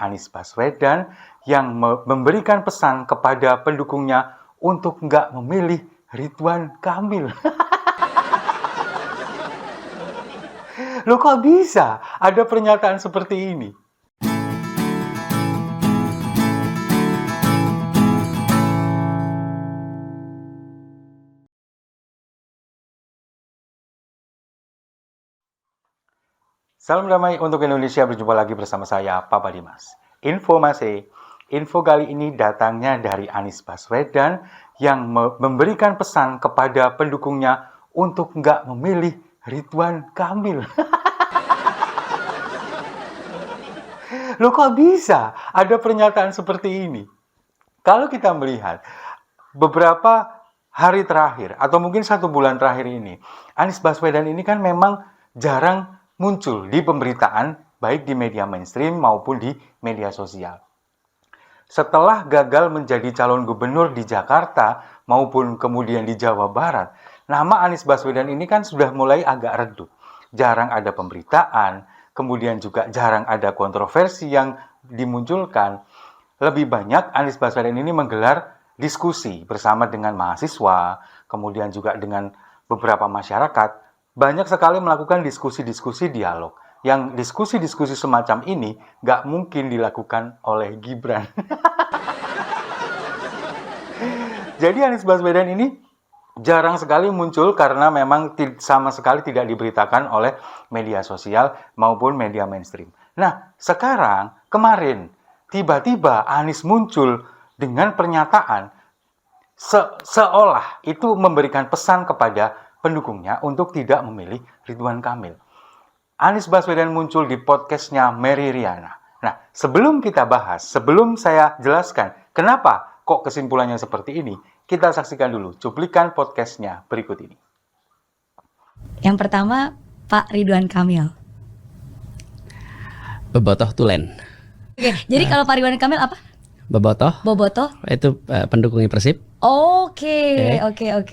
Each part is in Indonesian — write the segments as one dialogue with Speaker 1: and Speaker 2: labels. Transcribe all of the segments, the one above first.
Speaker 1: Anies Baswedan yang memberikan pesan kepada pendukungnya untuk nggak memilih Ridwan Kamil. Loh, kok bisa ada pernyataan seperti ini? Salam damai untuk Indonesia, berjumpa lagi bersama saya, Papa Dimas. Info kali ini datangnya dari Anies Baswedan yang memberikan pesan kepada pendukungnya untuk nggak memilih Ridwan Kamil. Loh, kok bisa ada pernyataan seperti ini? Kalau kita melihat beberapa hari terakhir atau mungkin 1 bulan terakhir ini, Anies Baswedan ini kan memang jarang muncul di pemberitaan baik di media mainstream maupun di media sosial. Setelah gagal menjadi calon gubernur di Jakarta maupun kemudian di Jawa Barat, nama Anies Baswedan ini kan sudah mulai agak redup. Jarang ada pemberitaan, kemudian juga jarang ada kontroversi yang dimunculkan. Lebih banyak Anies Baswedan ini menggelar diskusi bersama dengan mahasiswa, kemudian juga dengan beberapa masyarakat. Banyak sekali melakukan diskusi-diskusi dialog. Yang diskusi-diskusi semacam ini nggak mungkin dilakukan oleh Gibran. Jadi Anies Baswedan ini jarang sekali muncul karena memang sama sekali tidak diberitakan oleh media sosial maupun media mainstream. Nah, kemarin, tiba-tiba Anies muncul dengan pernyataan seolah itu memberikan pesan kepada pendukungnya untuk tidak memilih Ridwan Kamil. Anies Baswedan muncul di podcastnya Mary Riana. Nah, sebelum kita bahas, sebelum saya jelaskan kenapa kok kesimpulannya seperti ini, kita saksikan dulu cuplikan podcastnya berikut ini.
Speaker 2: Yang pertama, Pak Ridwan Kamil.
Speaker 3: Bobotoh Tulen.
Speaker 2: Oke, jadi kalau Pak Ridwan Kamil apa?
Speaker 3: Bobotoh itu pendukungnya Persib.
Speaker 2: Oke.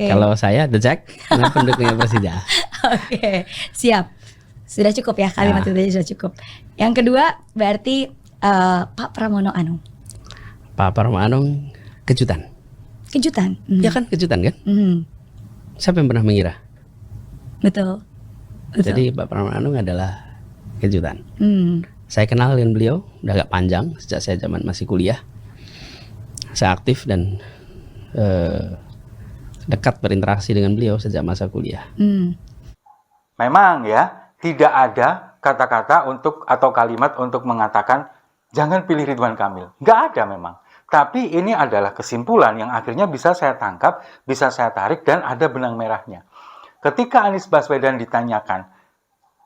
Speaker 3: Kalau saya The Jack, pendukungnya Persija.
Speaker 2: Oke, siap. Sudah cukup ya, kalimat itu sudah cukup. Yang kedua berarti Pak Pramono Anung.
Speaker 3: Pak Pramono Anung kejutan. Ya kan kejutan kan? Siapa yang pernah mengira?
Speaker 2: Betul.
Speaker 3: Jadi Pak Pramono Anung adalah kejutan. Saya kenal dengan beliau udah agak panjang, sejak saya zaman masih kuliah. Saya aktif dan dekat berinteraksi dengan beliau sejak masa kuliah.
Speaker 1: Memang ya, tidak ada kata-kata untuk atau kalimat untuk mengatakan jangan pilih Ridwan Kamil. Nggak ada memang. Tapi ini adalah kesimpulan yang akhirnya bisa saya tangkap, bisa saya tarik, dan ada benang merahnya. Ketika Anies Baswedan ditanyakan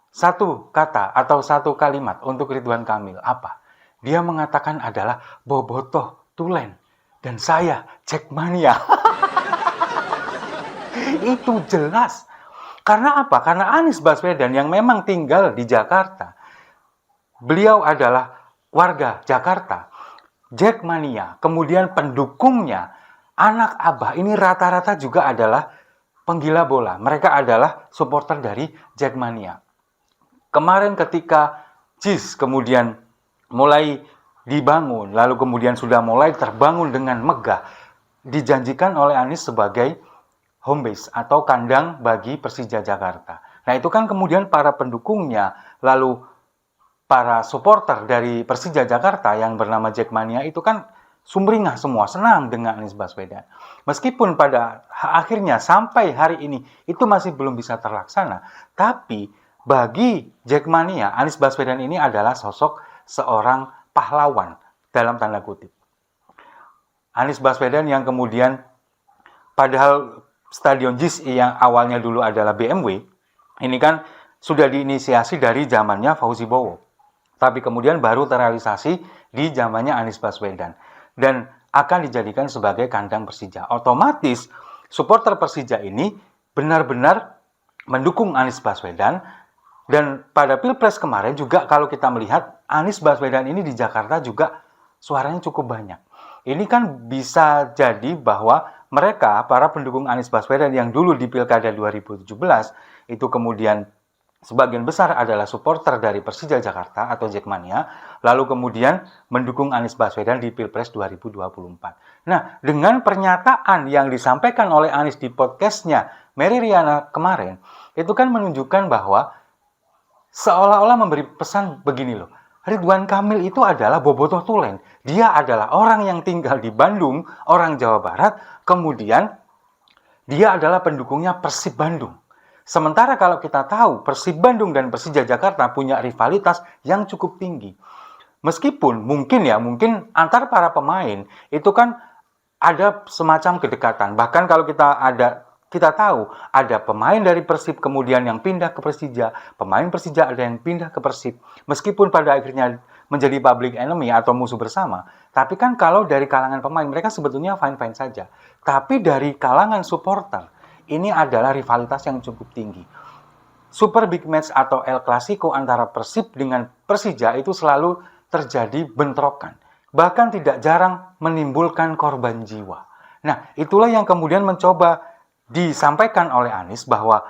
Speaker 1: satu kata atau satu kalimat untuk Ridwan Kamil, apa? Dia mengatakan adalah Bobotoh Tulen. Dan saya Jackmania. Itu jelas. Karena apa? Karena Anies Baswedan yang memang tinggal di Jakarta. Beliau adalah warga Jakarta. Jackmania, kemudian pendukungnya, anak abah ini rata-rata juga adalah penggila bola. Mereka adalah supporter dari Jackmania. Kemarin ketika JIS kemudian mulai dibangun, lalu kemudian sudah mulai terbangun dengan megah, dijanjikan oleh Anies sebagai home base atau kandang bagi Persija Jakarta. Nah, itu kan kemudian para pendukungnya, lalu para supporter dari Persija Jakarta yang bernama Jackmania itu kan sumringah semua, senang dengan Anies Baswedan. Meskipun pada akhirnya sampai hari ini itu masih belum bisa terlaksana, tapi bagi Jackmania, Anies Baswedan ini adalah sosok seorang pahlawan dalam tanda kutip. Anies Baswedan yang kemudian padahal Stadion JIS yang awalnya dulu adalah BMW, ini kan sudah diinisiasi dari zamannya Fauzi Bowo. Tapi kemudian baru terrealisasi di zamannya Anies Baswedan. Dan akan dijadikan sebagai kandang Persija. Otomatis supporter Persija ini benar-benar mendukung Anies Baswedan. Dan pada Pilpres kemarin juga kalau kita melihat Anies Baswedan ini di Jakarta juga suaranya cukup banyak. Ini kan bisa jadi bahwa mereka, para pendukung Anies Baswedan yang dulu di Pilkada 2017, itu kemudian sebagian besar adalah supporter dari Persija Jakarta atau Jackmania, lalu kemudian mendukung Anies Baswedan di Pilpres 2024. Nah, dengan pernyataan yang disampaikan oleh Anies di podcastnya Mary Riana kemarin, itu kan menunjukkan bahwa seolah-olah memberi pesan begini loh, Ridwan Kamil itu adalah bobotoh tulen. Dia adalah orang yang tinggal di Bandung, orang Jawa Barat, kemudian dia adalah pendukungnya Persib Bandung. Sementara kalau kita tahu Persib Bandung dan Persija Jakarta punya rivalitas yang cukup tinggi. Meskipun mungkin antar para pemain itu kan ada semacam kedekatan. Bahkan kalau kita tahu ada pemain dari Persib kemudian yang pindah ke Persija, pemain Persija ada yang pindah ke Persib. Meskipun pada akhirnya menjadi public enemy atau musuh bersama, tapi kan kalau dari kalangan pemain mereka sebetulnya fine-fine saja. Tapi dari kalangan supporter ini adalah rivalitas yang cukup tinggi. Super big match atau El Clasico antara Persib dengan Persija itu selalu terjadi bentrokan. Bahkan tidak jarang menimbulkan korban jiwa. Nah, itulah yang kemudian mencoba disampaikan oleh Anies bahwa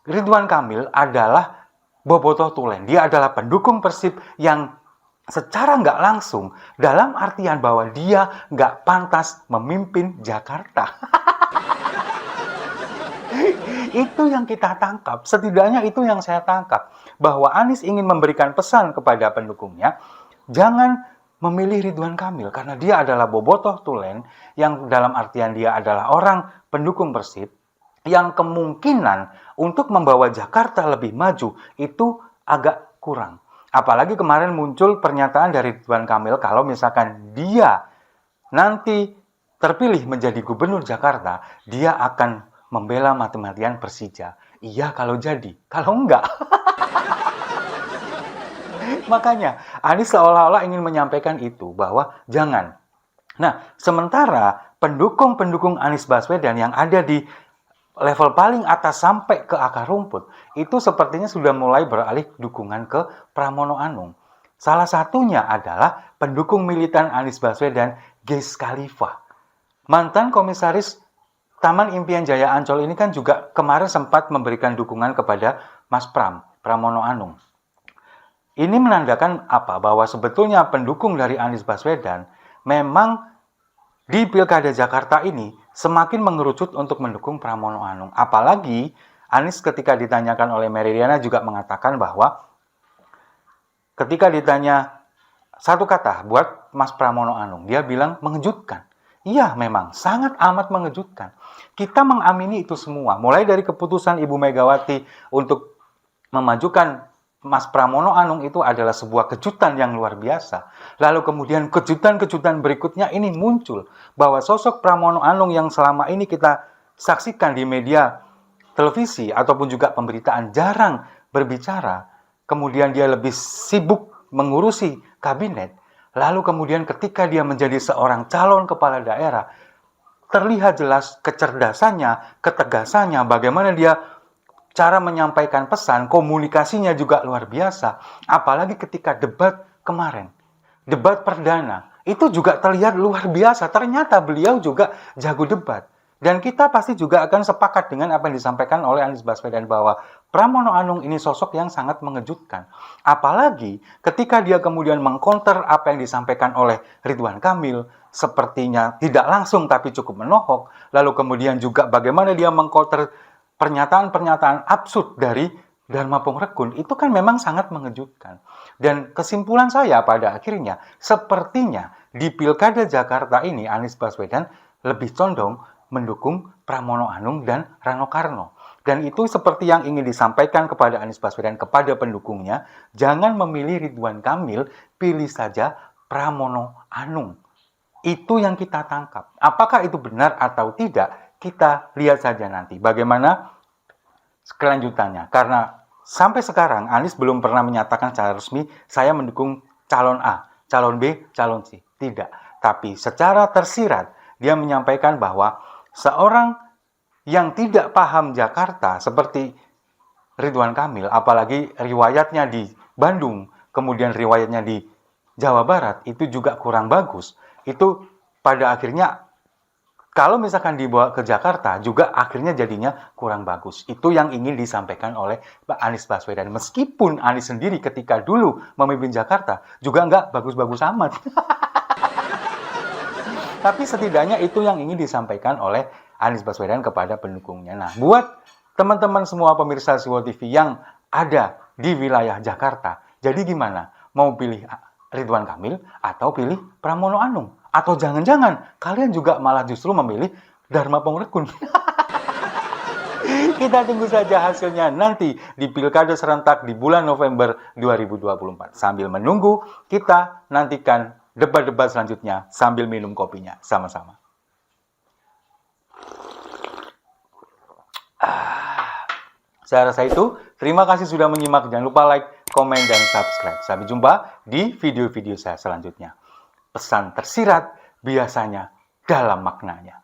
Speaker 1: Ridwan Kamil adalah bobotoh tulen. Dia adalah pendukung Persib yang secara nggak langsung dalam artian bahwa dia nggak pantas memimpin Jakarta. Itu yang kita tangkap, setidaknya itu yang saya tangkap, bahwa Anies ingin memberikan pesan kepada pendukungnya, jangan memilih Ridwan Kamil karena dia adalah bobotoh tulen yang dalam artian dia adalah orang pendukung Persib yang kemungkinan untuk membawa Jakarta lebih maju itu agak kurang. Apalagi kemarin muncul pernyataan dari Ridwan Kamil kalau misalkan dia nanti terpilih menjadi gubernur Jakarta, dia akan membela mati-matian Persija. Iya kalau jadi, kalau enggak. Makanya Anies seolah-olah ingin menyampaikan itu bahwa jangan. Nah, sementara pendukung-pendukung Anies Baswedan yang ada di level paling atas sampai ke akar rumput, itu sepertinya sudah mulai beralih dukungan ke Pramono Anung. Salah satunya adalah pendukung militan Anies Baswedan, Gez Khalifa. Mantan komisaris Taman Impian Jaya Ancol ini kan juga kemarin sempat memberikan dukungan kepada Mas Pramono Anung. Ini menandakan apa? Bahwa sebetulnya pendukung dari Anies Baswedan memang di Pilkada Jakarta ini semakin mengerucut untuk mendukung Pramono Anung. Apalagi Anies ketika ditanyakan oleh Mary Riana juga mengatakan bahwa ketika ditanya satu kata buat Mas Pramono Anung, dia bilang mengejutkan. Iya, memang sangat amat mengejutkan. Kita mengamini itu semua, mulai dari keputusan Ibu Megawati untuk memajukan Mas Pramono Anung itu adalah sebuah kejutan yang luar biasa. Lalu kemudian kejutan-kejutan berikutnya ini muncul, bahwa sosok Pramono Anung yang selama ini kita saksikan di media televisi ataupun juga pemberitaan jarang berbicara, kemudian dia lebih sibuk mengurusi kabinet. Lalu kemudian ketika dia menjadi seorang calon kepala daerah, terlihat jelas kecerdasannya, ketegasannya, bagaimana dia cara menyampaikan pesan, komunikasinya juga luar biasa. Apalagi ketika debat kemarin, debat perdana, itu juga terlihat luar biasa. Ternyata beliau juga jago debat. Dan kita pasti juga akan sepakat dengan apa yang disampaikan oleh Anies Baswedan bahwa Pramono Anung ini sosok yang sangat mengejutkan. Apalagi ketika dia kemudian mengcounter apa yang disampaikan oleh Ridwan Kamil, sepertinya tidak langsung tapi cukup menohok. Lalu kemudian juga bagaimana dia mengcounter pernyataan-pernyataan absurd dari Dharma Pongrekun, itu kan memang sangat mengejutkan. Dan kesimpulan saya pada akhirnya, sepertinya di Pilkada Jakarta ini Anies Baswedan lebih condong mendukung Pramono Anung dan Rano Karno. Dan itu seperti yang ingin disampaikan kepada Anies Baswedan, kepada pendukungnya, jangan memilih Ridwan Kamil, pilih saja Pramono Anung. Itu yang kita tangkap. Apakah itu benar atau tidak, kita lihat saja nanti bagaimana kelanjutannya. Karena sampai sekarang Anies belum pernah menyatakan secara resmi, saya mendukung calon A, calon B, calon C. Tidak. Tapi secara tersirat, dia menyampaikan bahwa seorang yang tidak paham Jakarta seperti Ridwan Kamil, apalagi riwayatnya di Bandung, kemudian riwayatnya di Jawa Barat, itu juga kurang bagus. Itu pada akhirnya kalau misalkan dibawa ke Jakarta juga akhirnya jadinya kurang bagus. Itu yang ingin disampaikan oleh Pak Anies Baswedan. Meskipun Anies sendiri ketika dulu memimpin Jakarta juga nggak bagus-bagus amat. Tapi setidaknya itu yang ingin disampaikan oleh Anies Baswedan kepada pendukungnya. Nah, buat teman-teman semua pemirsa Siwo TV yang ada di wilayah Jakarta, jadi gimana? Mau pilih Ridwan Kamil atau pilih Pramono Anung? Atau jangan-jangan kalian juga malah justru memilih Dharma Pongrekun? Kita tunggu saja hasilnya nanti di Pilkada serentak di bulan November 2024. Sambil menunggu, kita nantikan debat-debat selanjutnya sambil minum kopinya sama-sama. Saya rasa itu. Terima kasih sudah menyimak. Jangan lupa like, komen, dan subscribe. Sampai jumpa di video-video saya selanjutnya. Pesan tersirat biasanya dalam maknanya.